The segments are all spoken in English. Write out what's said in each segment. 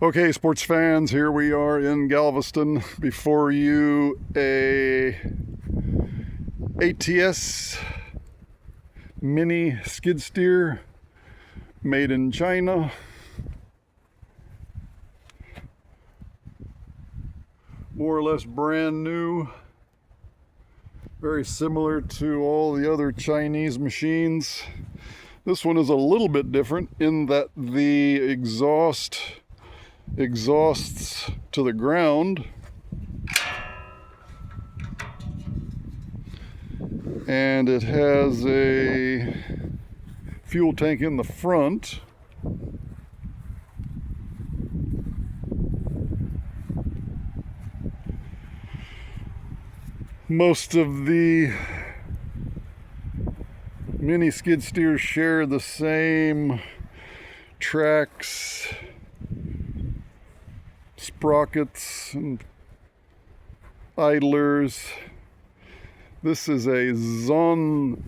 Okay, sports fans, here we are in Galveston. Before you, a ATS mini skid steer made in China. More or less brand new. Very similar to all the other Chinese machines. This one is a little bit different in that the exhausts to the ground, and it has a fuel tank in the front. Most of the mini skid steers share the same tracks, sprockets, and idlers. This is a Zonsen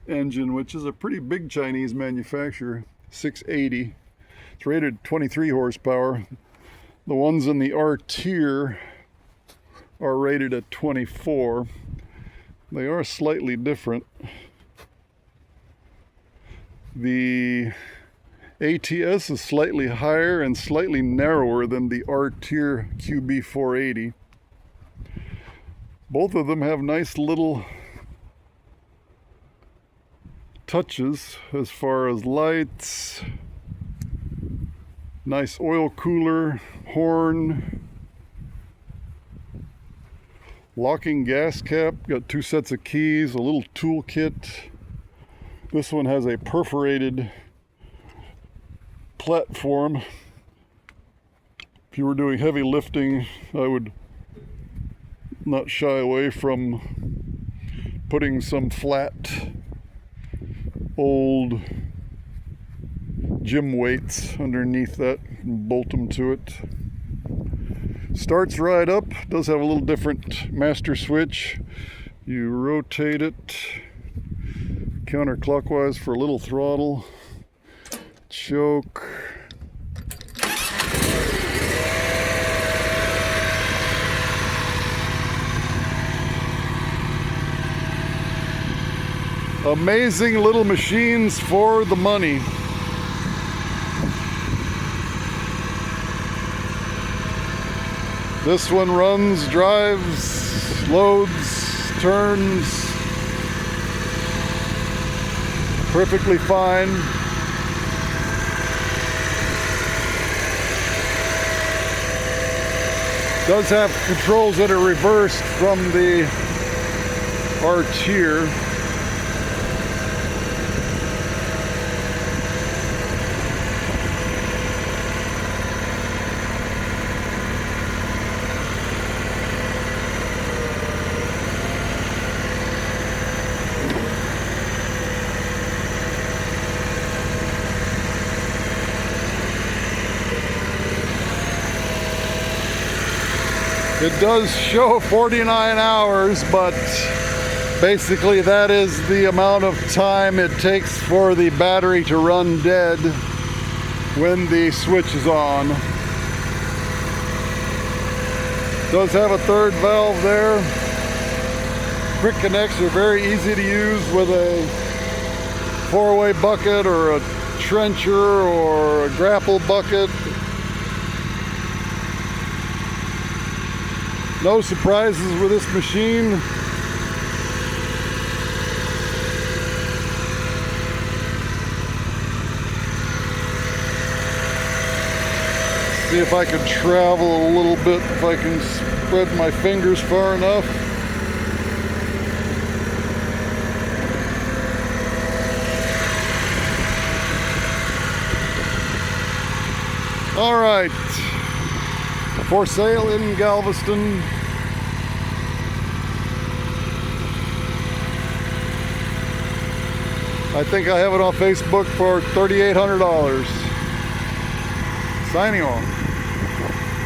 engine, which is a pretty big Chinese manufacturer, 680. It's rated 23 horsepower. The ones in the Arteer are rated at 24. They are slightly different. The ATS is slightly higher and slightly narrower than the Arteer QB480. Both of them have nice little touches as far as lights, nice oil cooler, horn, locking gas cap, got 2 sets of keys, a little tool kit. This one has a perforated platform. If you were doing heavy lifting, I would not shy away from putting some flat old gym weights underneath that and bolt them to it. Starts right up, does have a little different master switch. You rotate it counterclockwise for a little throttle, choke. Amazing little machines for the money. This one runs, drives, loads, turns perfectly fine. Does have controls that are reversed from the Arteer. It does show 49 hours, but basically that is the amount of time it takes for the battery to run dead when the switch is on. Does have a third valve there. Quick connects are very easy to use with a 4-way bucket or a trencher or a grapple bucket. No surprises with this machine. See if I can travel a little bit, if I can spread my fingers far enough. All right. For sale in Galveston. I think I have it on Facebook for $3,800. Signing on.